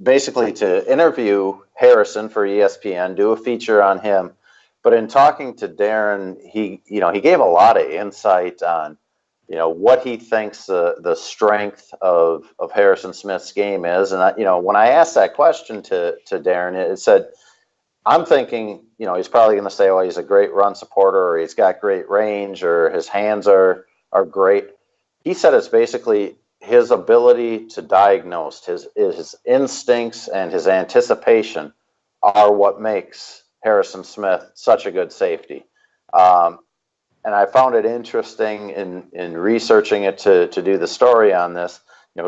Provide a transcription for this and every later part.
basically to interview Harrison for ESPN, do a feature on him. But in talking to Darren, he gave a lot of insight on, what he thinks the strength of Harrison Smith's game is. And, when I asked that question to Darren, it said, I'm thinking, he's probably going to say, oh, he's a great run supporter, or he's got great range, or his hands are great. He said it's basically his ability to diagnose, his instincts and his anticipation are what makes Harrison Smith such a good safety. And I found it interesting in researching it to do the story on this.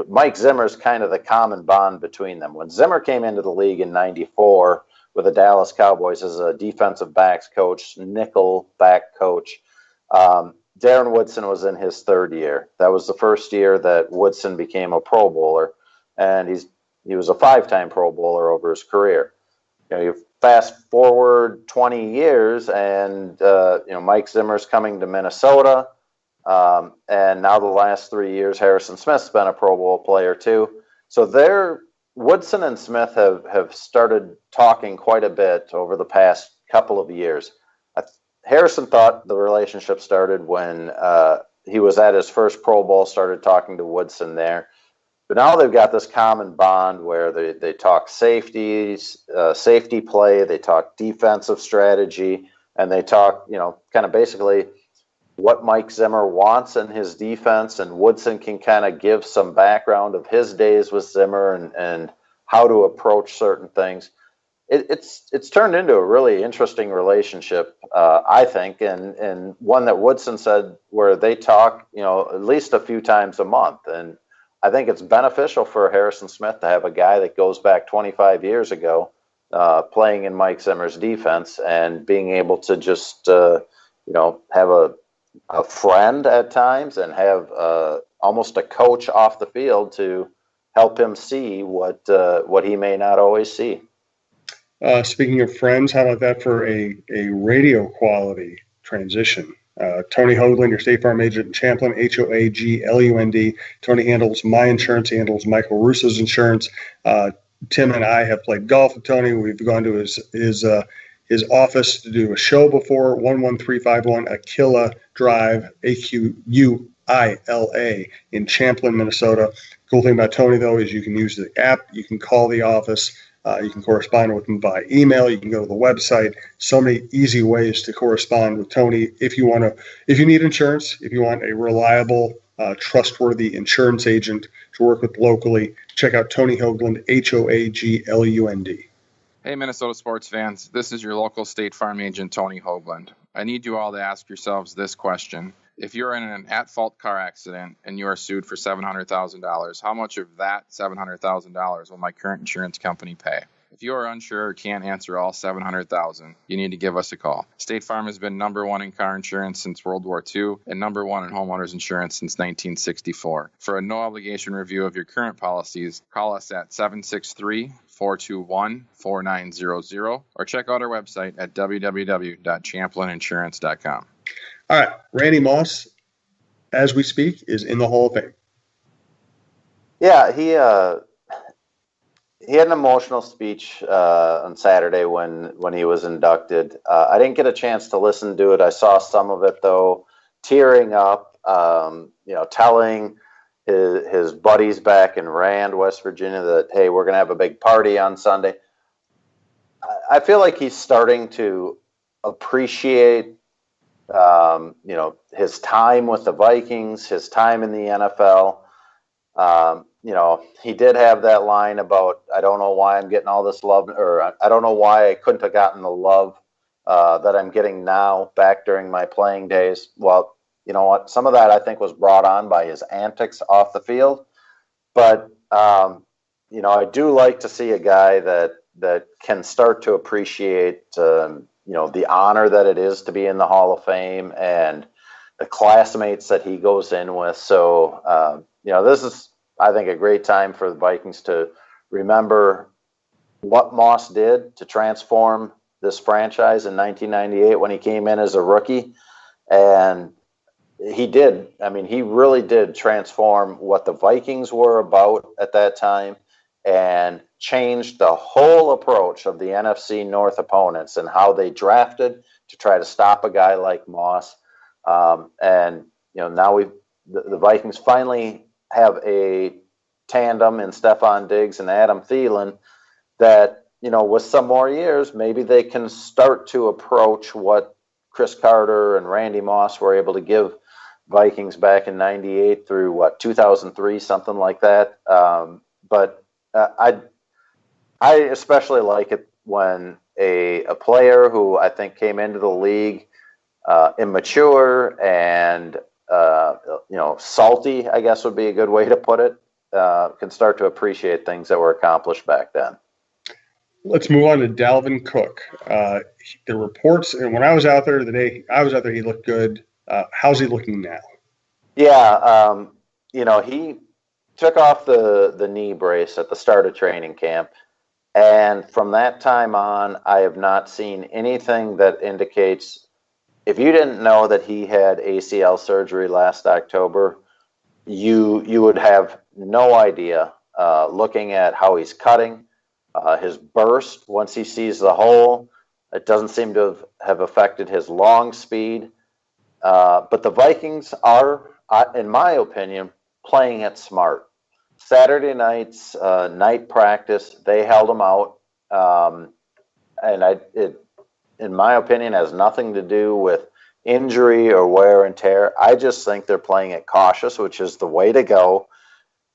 Mike Zimmer's kind of the common bond between them. When Zimmer came into the league in '94 with the Dallas Cowboys as a defensive backs coach, nickel back coach, Darren Woodson was in his third year. That was the first year that Woodson became a Pro Bowler, and he was a 5-time Pro Bowler over his career. You fast forward 20 years, and Mike Zimmer's coming to Minnesota, and now the last 3 years, Harrison Smith's been a Pro Bowl player too. So Woodson and Smith have started talking quite a bit over the past couple of years. Harrison thought the relationship started when he was at his first Pro Bowl, started talking to Woodson there. But now they've got this common bond where they talk safeties, safety play, they talk defensive strategy, and they talk, kind of basically what Mike Zimmer wants in his defense, and Woodson can kind of give some background of his days with Zimmer and how to approach certain things. It's turned into a really interesting relationship, I think, and one that Woodson said where they talk, at least a few times a month. And I think it's beneficial for Harrison Smith to have a guy that goes back 25 years ago playing in Mike Zimmer's defense and being able to just, have a friend at times and have almost a coach off the field to help him see what he may not always see. Speaking of friends, how about that for a radio quality transition? Tony Hoaglund, your State Farm agent in Champlin, Hoaglund. Tony handles my insurance. He handles Michael Russo's insurance. Tim and I have played golf with Tony. We've gone to his office to do a show before, 11351 Aquila Drive, Aquila, in Champlin, Minnesota. Cool thing about Tony, though, is you can use the app. You can call the office. You can correspond with him by email. You can go to the website. So many easy ways to correspond with Tony. If you need insurance, if you want a reliable, trustworthy insurance agent to work with locally, check out Tony Hoaglund, Hoaglund. Hey, Minnesota sports fans. This is your local State Farm agent, Tony Hoaglund. I need you all to ask yourselves this question. If you're in an at-fault car accident and you are sued for $700,000, how much of that $700,000 will my current insurance company pay? If you are unsure or can't answer all $700,000, you need to give us a call. State Farm has been number one in car insurance since World War II and number one in homeowners insurance since 1964. For a no-obligation review of your current policies, call us at 763-421-4900 or check out our website at www.champlininsurance.com. All right, Randy Moss, as we speak, is in the Hall of Fame. Yeah, he had an emotional speech on Saturday when he was inducted. I didn't get a chance to listen to it. I saw some of it, though, tearing up, telling his buddies back in Rand, West Virginia, that, hey, we're going to have a big party on Sunday. I feel like he's starting to appreciate his time with the Vikings, his time in the NFL. He did have that line about, I don't know why I'm getting all this love, or I don't know why I couldn't have gotten the love that I'm getting now back during my playing days. Well, you know what? Some of that I think was brought on by his antics off the field. But, I do like to see a guy that can start to appreciate the honor that it is to be in the Hall of Fame and the classmates that he goes in with. So, this is, I think, a great time for the Vikings to remember what Moss did to transform this franchise in 1998 when he came in as a rookie. And he did. I mean, he really did transform what the Vikings were about at that time and changed the whole approach of the NFC North opponents and how they drafted to try to stop a guy like Moss. And now the Vikings finally have a tandem in Stephon Diggs and Adam Thielen that, with some more years, maybe they can start to approach what Chris Carter and Randy Moss were able to give Vikings back in 98 through 2003, something like that. But I especially like it when a player who I think came into the league immature and salty, I guess would be a good way to put it, can start to appreciate things that were accomplished back then. Let's move on to Dalvin Cook. The reports, and when I was out there, the day I was out there, he looked good. How's he looking now? Yeah, he took off the knee brace at the start of training camp. And from that time on, I have not seen anything that indicates, if you didn't know that he had ACL surgery last October, you would have no idea. Looking at how he's cutting, his burst once he sees the hole, it doesn't seem to have affected his long speed. But the Vikings are, in my opinion, playing it smart. Saturday night's night practice, they held him out, and it, in my opinion, has nothing to do with injury or wear and tear. I just think they're playing it cautious, which is the way to go.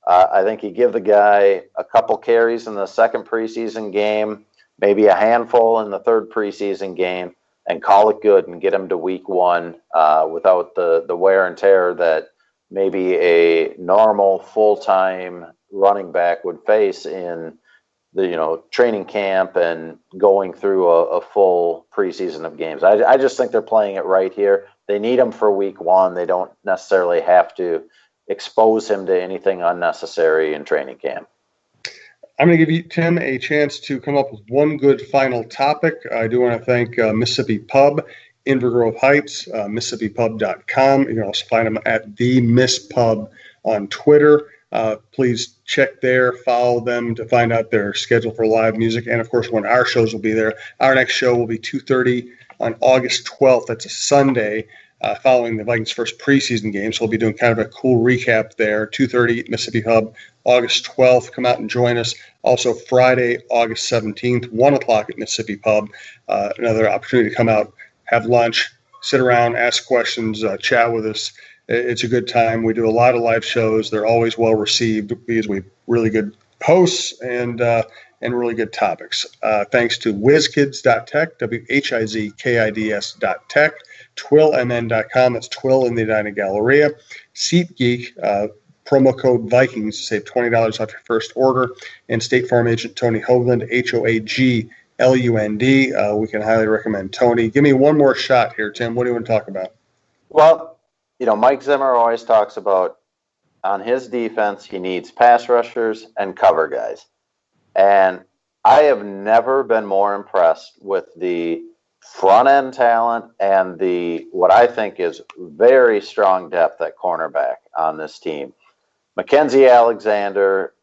I think you give the guy a couple carries in the second preseason game, maybe a handful in the third preseason game, and call it good and get him to week one without the wear and tear that maybe a normal full-time running back would face in the training camp and going through a full preseason of games. I just think they're playing it right here. They need him for week one. They don't necessarily have to expose him to anything unnecessary in training camp. I'm going to give you, Tim, a chance to come up with one good final topic. I do want to thank Mississippi Pub, Inver Grove Heights, MississippiPub.com. You can also find them at the Miss Pub on Twitter. Please check there, follow them to find out their schedule for live music, and of course when our shows will be there. Our next show will be 2:30 on August 12th. That's a Sunday, following the Vikings' first preseason game. So we'll be doing kind of a cool recap there. 2:30 Mississippi Hub, August 12th. Come out and join us. Also Friday, August 17th, 1 o'clock at Mississippi Pub. Another opportunity to come out, have lunch, sit around, ask questions, chat with us. It's a good time. We do a lot of live shows. They're always well received because we have really good hosts and really good topics. Thanks to Whizkids.tech, WHIZKIDS.tech, TwillMN.com. That's Twill in the Edina Galleria. SeatGeek, promo code Vikings to save $20 off your first order. And State Farm agent Tony Hoaglund, Hoaglund. We can highly recommend Tony. Give me one more shot here, Tim. What do you want to talk about? Well, Mike Zimmer always talks about on his defense, he needs pass rushers and cover guys. And I have never been more impressed with the front end talent and what I think is very strong depth at cornerback on this team. Mackenzie Alexander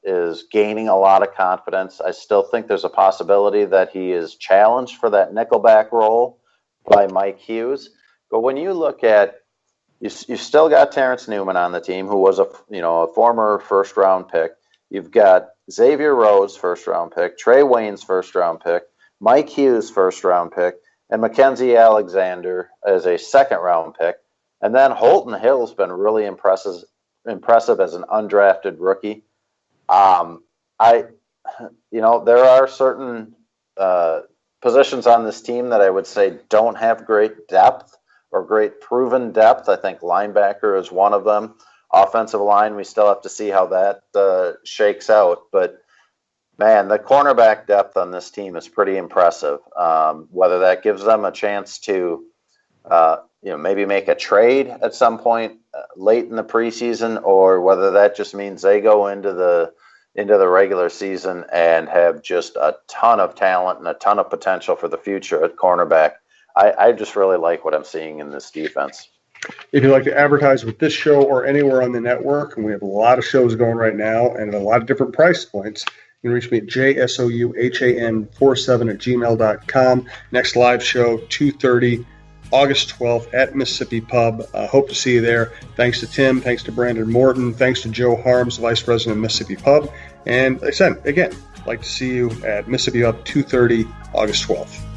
is gaining a lot of confidence. I still think there's a possibility that he is challenged for that nickelback role by Mike Hughes. But when you look at, you still got Terrence Newman on the team, who was a former first round pick. You've got Xavier Rhodes, first round pick, Trey Waynes, first round pick, Mike Hughes, first round pick, and Mackenzie Alexander as a second round pick. And then Holton Hill's been really impressive as an undrafted rookie. There are certain positions on this team that I would say don't have great depth or great proven depth. I think linebacker is one of them. Offensive line, we still have to see how that shakes out. But, man, the cornerback depth on this team is pretty impressive. Whether that gives them a chance to maybe make a trade at some point late in the preseason, or whether that just means they go into the regular season and have just a ton of talent and a ton of potential for the future at cornerback. I just really like what I'm seeing in this defense. If you'd like to advertise with this show or anywhere on the network, and we have a lot of shows going right now and at a lot of different price points, you can reach me at jsouhan47@gmail.com. Next live show, 2:30, August 12th at Mississippi Pub. Hope to see you there. Thanks to Tim. Thanks to Brandon Morton. Thanks to Joe Harms, Vice President of Mississippi Pub. And like I said, again, I'd like to see you at Mississippi Pub, 2:30, August 12th.